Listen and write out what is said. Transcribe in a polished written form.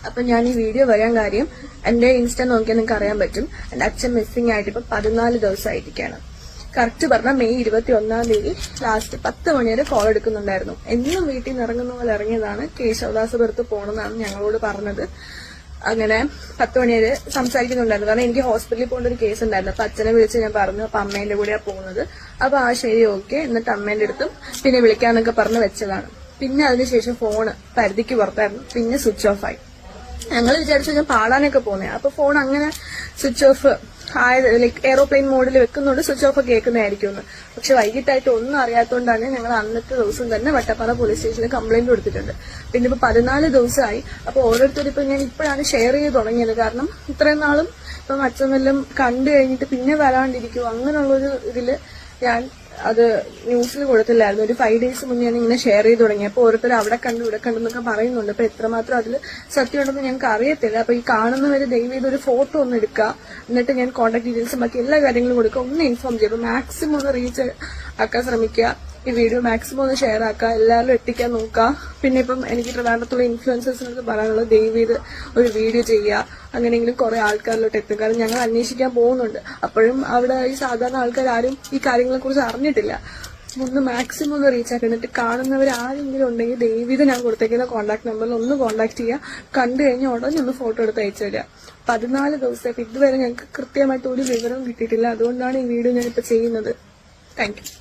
അപ്പൊ ഞാൻ ഈ വീഡിയോ വരാൻ കാര്യം എന്റെ ഇൻസ്റ്റ നോക്കിയാൽ നിങ്ങൾക്ക് അറിയാൻ പറ്റും. എന്റെ അച്ഛൻ മിസ്സിംഗ് ആയിട്ട് ഇപ്പൊ 14 ദിവസമായിരിക്കാണ്. കറക്റ്റ് പറഞ്ഞാൽ മെയ് 21 ലാസ്റ്റ് 10 മണി വരെ കോൾ എടുക്കുന്നുണ്ടായിരുന്നു. എന്നും വീട്ടിൽ നിന്ന് ഇറങ്ങുന്ന പോലെ ഇറങ്ങിയതാണ്. കേശവദാസപുരത്ത് പോകണമെന്നാണ് ഞങ്ങളോട് പറഞ്ഞത്. അങ്ങനെ 10 മണി വരെ സംസാരിക്കുന്നുണ്ടായിരുന്നു. കാരണം എനിക്ക് ഹോസ്പിറ്റലിൽ പോകേണ്ട ഒരു കേസ് ഉണ്ടായിരുന്നു. അപ്പൊ അച്ഛനെ വിളിച്ച് ഞാൻ പറഞ്ഞു. അപ്പൊ അമ്മേന്റെ കൂടെയാണ് പോകുന്നത്. അപ്പൊ ശരി ഓക്കെ, എന്നിട്ട് അമ്മേന്റെ അടുത്തും പിന്നെ വിളിക്കാന്നൊക്കെ പറഞ്ഞ് വെച്ചതാണ്. പിന്നെ അതിനുശേഷം ഫോണ് പരിധിക്ക് പുറത്തായിരുന്നു. പിന്നെ സ്വിച്ച് ഓഫ് ആയി. ഞങ്ങൾ വിചാരിച്ചു ഞാൻ പാടാനൊക്കെ പോകുന്നേ. അപ്പൊ ഫോൺ അങ്ങനെ സ്വിച്ച് ഓഫ് ആയത്, ലൈക്ക് എയറോപ്ലെയിൻ മോഡിൽ വെക്കുന്നുണ്ട്, സ്വിച്ച് ഓഫ് കേൾക്കുന്നതായിരിക്കും. പക്ഷെ വൈകിട്ടായിട്ട് ഒന്നും അറിയാത്തതുകൊണ്ടാണ് ഞങ്ങൾ അന്നത്തെ ദിവസം തന്നെ വട്ടപ്പാറ പോലീസ് സ്റ്റേഷനിൽ കംപ്ലൈന്റ് കൊടുത്തിട്ടുണ്ട്. പിന്നെ ഇപ്പൊ 14 ദിവസമായി. അപ്പൊ ഓരോരുത്തരും ഇപ്പൊ ഞാൻ ഇപ്പോഴാണ് ഷെയർ ചെയ്ത് തുടങ്ങിയത്. കാരണം ഇത്രയും നാളും ഇപ്പം അച്ഛനെല്ലാം കണ്ടു കഴിഞ്ഞിട്ട് പിന്നെ വരാണ്ടിരിക്കും അങ്ങനെയുള്ളൊരു ഇതില് ഞാൻ അത് ന്യൂസിൽ കൊടുത്തില്ലായിരുന്നു. ഒരു 5 days മുന്നേ ഞാൻ ഇങ്ങനെ ഷെയർ ചെയ്ത് തുടങ്ങി. അപ്പൊ ഓരോരുത്തർ അവിടെ കണ്ടു ഇവിടെ കണ്ടെന്നൊക്കെ പറയുന്നുണ്ട്. അപ്പൊ എത്രമാത്രം അതിൽ സത്യമുണ്ടെന്ന് ഞങ്ങൾക്ക് അറിയത്തില്ല. അപ്പൊ ഈ കാണുന്നവര് ദയവ് ചെയ്ത് ഒരു ഫോട്ടോ ഒന്ന് എടുക്കുക, എന്നിട്ട് ഞാൻ കോൺടാക്ട് ഡീറ്റെയിൽസും ബാക്കി എല്ലാ കാര്യങ്ങളും കൊടുക്കുക, ഒന്ന് ഇൻഫോം ചെയ്യുക. അപ്പൊ മാക്സിമം ഒന്ന് റീച്ച് ആക്കാൻ ശ്രമിക്കുക. ഈ വീഡിയോ മാക്സിമം ഒന്ന് ഷെയർ ആക്കുക, എല്ലാവരും എത്തിക്കാൻ നോക്കുക. പിന്നെ ഇപ്പം എനിക്ക് പ്രധാനത്തുള്ള ഇൻഫ്ലുവൻസേഴ്സിനോട് പറയാനുള്ളത് ദയവ് ചെയ്ത് ഒരു വീഡിയോ ചെയ്യുക, അങ്ങനെയെങ്കിലും കുറെ ആൾക്കാരിലോട്ട് എത്തും. കാരണം ഞങ്ങൾ അന്വേഷിക്കാൻ പോകുന്നുണ്ട്. അപ്പോഴും അവിടെ ഈ സാധാരണ ആൾക്കാർ ആരും ഈ കാര്യങ്ങളെ കുറിച്ച് അറിഞ്ഞിട്ടില്ല. ഒന്ന് മാക്സിമം ഒന്ന് റീച്ച് ആക്കുക. എന്നിട്ട് കാണുന്നവർ ആരെങ്കിലും ഉണ്ടെങ്കിൽ ദയവ് ചെയ്ത് ഞാൻ കൊടുത്തേക്കുന്ന കോൺടാക്ട് നമ്പറിൽ ഒന്ന് കോൺടാക്ട് ചെയ്യുക. കണ്ടു കഴിഞ്ഞാൽ ഉടനെ ഒന്ന് ഫോട്ടോ എടുത്ത് അയച്ചു തരിക. 14 ദിവസമായിട്ട് ഇതുവരെ ഞങ്ങൾക്ക് കൃത്യമായിട്ട് ഒരു വിവരവും കിട്ടിയിട്ടില്ല. അതുകൊണ്ടാണ് ഈ വീഡിയോ ഞാനിപ്പോൾ ചെയ്യുന്നത്. Thank you.